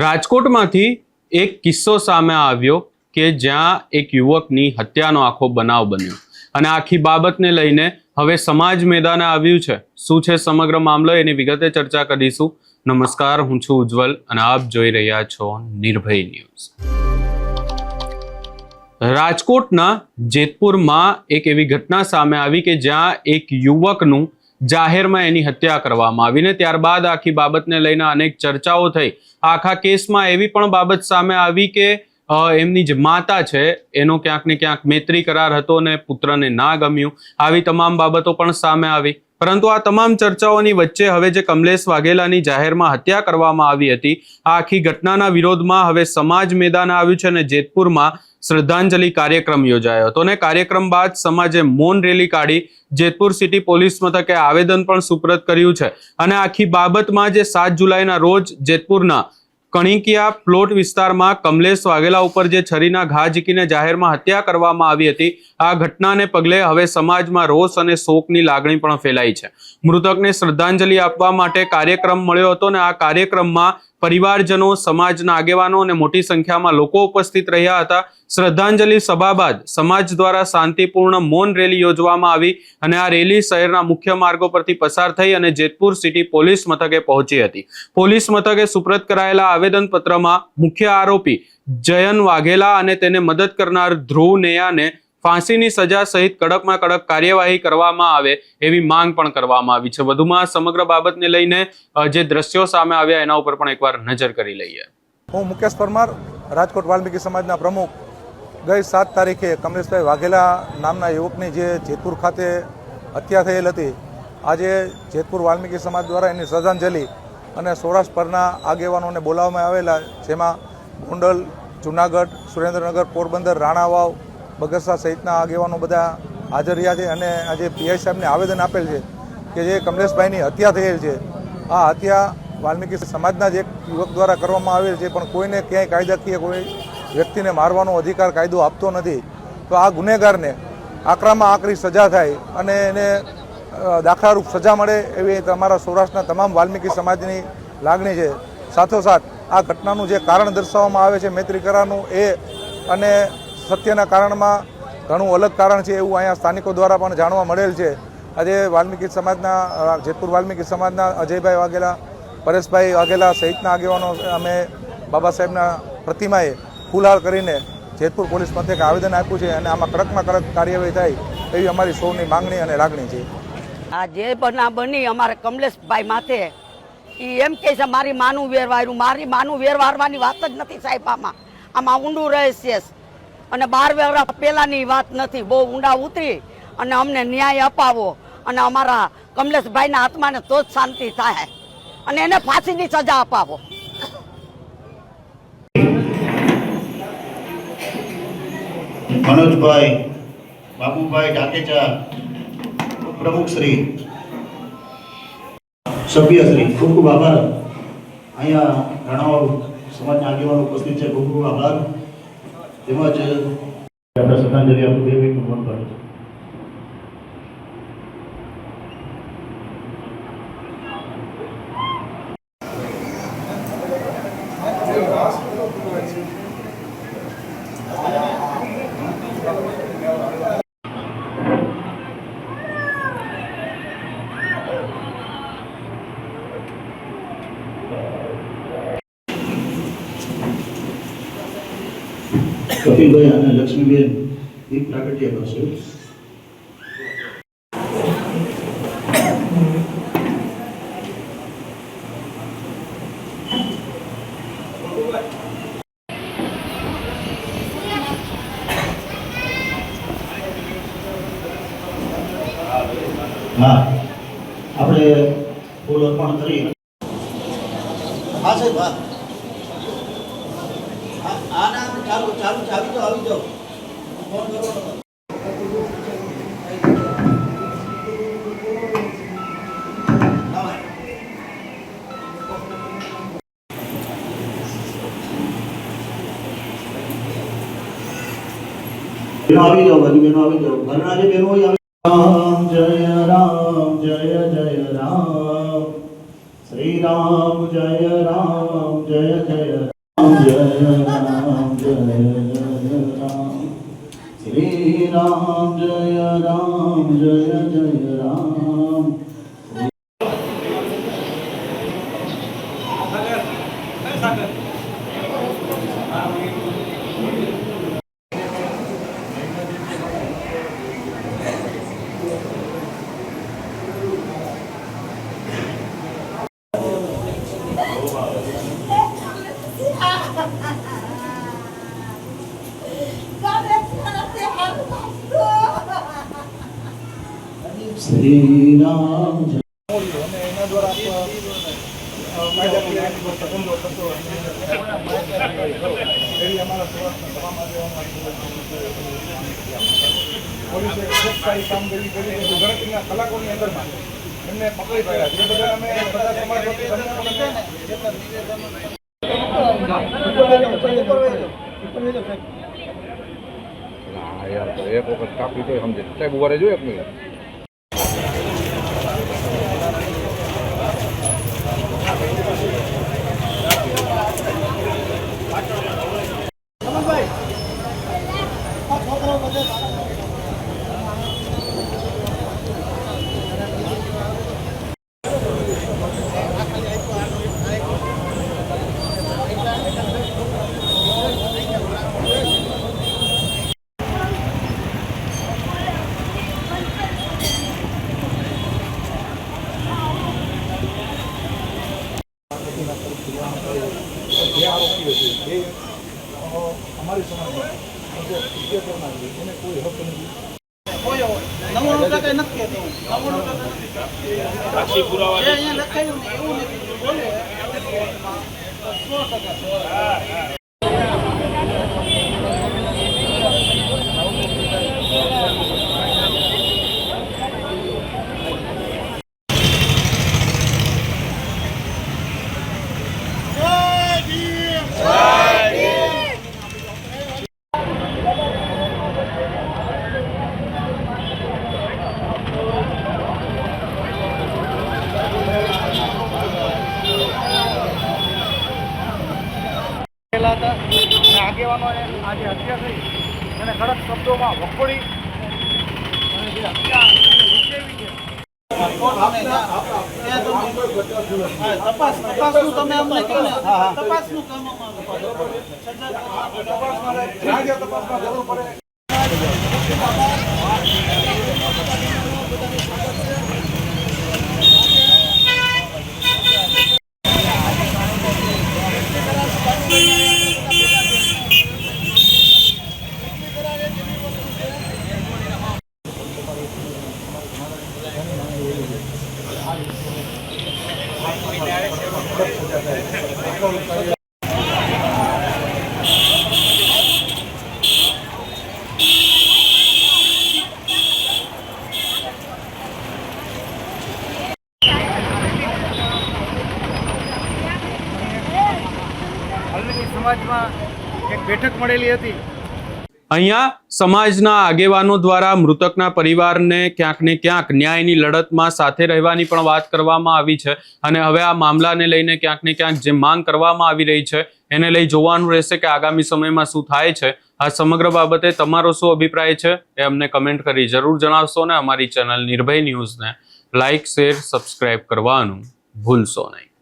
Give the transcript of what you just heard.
રાજકોટમાંથી એક કિસ્સો સામે આવ્યો કે જ્યાં એક યુવકની હત્યાનો આખો બનાવ બન્યો અને આખી બાબતને લઈને હવે સમાજ મેદાને આવ્યું છે। શું છે સમગ્ર મામલો એની વિગતે ચર્ચા કરીશું। નમસ્કાર, હું છું ઉજ્જવલ અને આપ જોઈ રહ્યા છો નિર્ભય ન્યૂઝ। રાજકોટના જેતપુરમાં એક એવી ઘટના સામે આવી કે જ્યાં એક યુવકનું જાહેરમાં એની હત્યા કરવામાં આવી ને ત્યારબાદ આખી બાબતને લઈને અનેક ચર્ચાઓ થઈ। આખા કેસમાં એવી પણ બાબત સામે આવી કે એમની જે માતા છે એનો ક્યાંક ને ક્યાંક મૈત્રી કરાર હતો ને પુત્રને ના ગમ્યું। આવી તમામ બાબતો પણ સામે આવી, પરંતુ આ તમામ ચર્ચાઓની વચ્ચે હવે જે કમલેશ વાઘેલાની જાહેરમાં હત્યા કરવામાં આવી હતી, આ આખી ઘટનાના વિરોધમાં હવે સમાજ મેદાને આવ્યું છે અને જેતપુરમાં શ્રદ્ધાંજલિ કાર્યક્રમ યોજાયો હતો ને કાર્યક્રમ બાદ સમાજે મૌન રેલી કાઢી જેતપુર સિટી પોલીસ મથકે આવેદન પણ સુપ્રત કર્યું છે। અને આખી બાબતમાં જે 7 જુલાઈના રોજ જેતપુરના કણિકિયા પ્લોટ વિસ્તારમાં કમલેશ વાઘેલા ઉપર જે છરીના ઘા ઝીકીને જાહેરમાં હત્યા કરવામાં આવી હતી, આ ઘટનાને પગલે હવે સમાજમાં રોષ અને શોકની લાગણી પણ ફેલાઈ છે। મૃતકને શ્રદ્ધાંજલિ આપવા માટે કાર્યક્રમ મળ્યો હતો ને આ કાર્યક્રમમાં પરિવારજનો, સમાજના આગેવાનો અને મોટી સંખ્યામાં લોકો ઉપસ્થિત રહ્યા હતા। શ્રદ્ધાંજલિ સભા બાદ સમાજ દ્વારા શાંતિપૂર્ણ મૌન રેલી યોજવામાં આવી અને આ રેલી શહેરના મુખ્ય માર્ગો પરથી પસાર થઈ અને જેતપુર સિટી પોલીસ મથકે પહોંચી હતી। પોલીસ મથકે સુપ્રત કરાયેલા આવેદનપત્રમાં મુખ્ય આરોપી જયન વાઘેલા અને તેને મદદ કરનાર ધ્રુવ નેયાને ફાંસીની સજા સહિત કડકમાં કડક કાર્યવાહી કરવામાં આવે એવી માંગ પણ કરવામાં આવી છે। વધુમાં સમગ્ર બાબતને લઈને જે દ્રશ્યો સામે આવ્યા એના ઉપર પણ એકવાર નજર કરી લઈએ। હું મુકેશ પરમાર, રાજકોટ વાલ્મીકી સમાજના પ્રમુખ। ગઈ 7 તારીખે કમલેશભાઈ વાઘેલા નામના યુવકની જે જેતપુર ખાતે હત્યા થયેલ હતી, આજે જેતપુર વાલ્મીકી સમાજ દ્વારા એની શ્રદ્ધાંજલિ અને સૌરાષ્ટ્ર પરના આગેવાનોને બોલાવવામાં આવેલા, જેમાં ગોંડલ, જુનાગઢ, સુરેન્દ્રનગર, પોરબંદર, રાણાવાવ, બગસરા સહિતના આગેવાનો બધા હાજર રહ્યા છે અને આજે પીઆઈ સાહેબને આવેદન આપેલ છે કે જે કમલેશભાઈની હત્યા થયેલ છે, આ હત્યા વાલ્મીકી સમાજના જ એક યુવક દ્વારા કરવામાં આવેલ છે, પણ કોઈને ક્યાંય કાયદાકીય કોઈ વ્યક્તિને મારવાનો અધિકાર કાયદો આપતો નથી। તો આ ગુનેગારને આકરામાં આકરી સજા થાય અને એને દાખલારૂપ સજા મળે એવી તમારા સૌરાષ્ટ્રના તમામ વાલ્મીકી સમાજની લાગણી છે। સાથોસાથ આ ઘટનાનું જે કારણ દર્શાવવામાં આવે છે મૈત્રી કરારનું, એ અને સત્યના કારણમાં ઘણું અલગ કારણ છે એવું અહીંયા સ્થાનિકો દ્વારા પણ જાણવા મળેલ છે। આજે વાલ્મીકી સમાજના, જેતપુર વાલ્મીકી સમાજના અજયભાઈ વાઘેલા, પરેશભાઈ વાઘેલા સહિતના આગેવાનો અમે બાબા સાહેબના પ્રતિમાએ ફૂલહાર કરીને જેતપુર પોલીસ મથકે આવેદન આપ્યું છે અને આમાં કડકમાં કડક કાર્યવાહી થાય એવી અમારી સૌની માંગણી અને લાગણી છે। આ જે બના બની અમારે કમલેશભાઈ માથે, એ એમ કહે છે મારી માનું વેરવાર્યું, મારી માનું વેરવારવાની વાત જ નથી સાહેબ। આમાં ઊંડું રહે છે અને 12 વર્ષ પહેલાંની વાત નથી, બહુ ઊંડા ઉતરી અને અમને ન્યાય અપાવો અને અમારા કમલેશભાઈના આત્માને તો જ શાંતિ થાય અને એને ફાંસીની સજા અપાવો। મનોજભાઈ, બાબુભાઈ ઢાકેચા, પ્રમુખ શ્રી, સભ્ય શ્રી, ખૂબ ખૂબ આભાર। અહીંયા ઘણા સમાજના આગેવાનો ઉપસ્થિત છે, ખૂબ ખૂબ આભાર। તેમજ આપણે શ્રદ્ધાંજલિ આપું દેવી ભગવાન પર કપિલભાઈ અને લક્ષ્મીબેન દીપ પ્રાગટ્ય કરશે। હા, આપણે ફૂલ અર્પણ કરી। હા સાહેબ, હા, ચાલુ ચાવી તો આવી જાઓ, ફોન કરો। આવી જાઓ, બધી બહેનો આવી જાઓ, ઘરના જે બહેનો રામ જય રામ, જય જય રામ, શ્રી રામ જય રામ જય જય રામ જય રામ જય જય રામ શ્રી રામ જય રામ જય જય રામ. શ્રી રામ જય અને એના દ્વારા કાયદાકીય સંબંધો કરતો એવી અમારા સુરતના તમામ આગેવાનો પોલીસે ખૂબ સારી કામગીરી કરી ગણતરીના કલાકોની અંદરમાં એમને પકડી પાડ્યા જે બધા અમે બધા સમાજ વતી યાર તો એક વખત કાપી તો સમજે સાહેબ ઉભા રહેજો એક મિનિટ. જે આરોપીઓ છે એ અમારી સમાજમાં ઇજ્જતોના છે એને કોઈ હક નથી. 99% નથી કહેતો. 99% સાક્ષી પુરાવા જે અહીંયા લખાયું ને એવું નથી બોલે 100%. આગેવાનોએ આજે હત્યા થઈ અને કડક શબ્દોમાં વખોડી અને જે હત્યા ઉકેવી છે તપાસનું તમે અમને કહો ને તપાસનું કામ જ્યાં જ્યાં તપાસમાં જરૂર પડે સમાજમાં એક બેઠક મળેલી હતી. અહીંયા સમાજના આગેવાનો દ્વારા મૃતકના પરિવારને ક્યાંક ને ક્યાંક ન્યાયની લડતમાં સાથે રહેવાની પણ વાત કરવામાં આવી છે અને હવે આ મામલાને લઈને ક્યાંક ને ક્યાંક જે માંગ કરવામાં આવી રહી છે એને લઈ જોવાનું રહેશે કે આગામી સમયમાં શું થાય છે. આ સમગ્ર બાબતે તમારો શું અભિપ્રાય છે એ અમને કમેન્ટ કરી જરૂર જણાવશો ને અમારી ચેનલ નિર્ભય ન્યૂઝને લાઇક શેર સબસ્ક્રાઇબ કરવાનું ભૂલશો નહીં.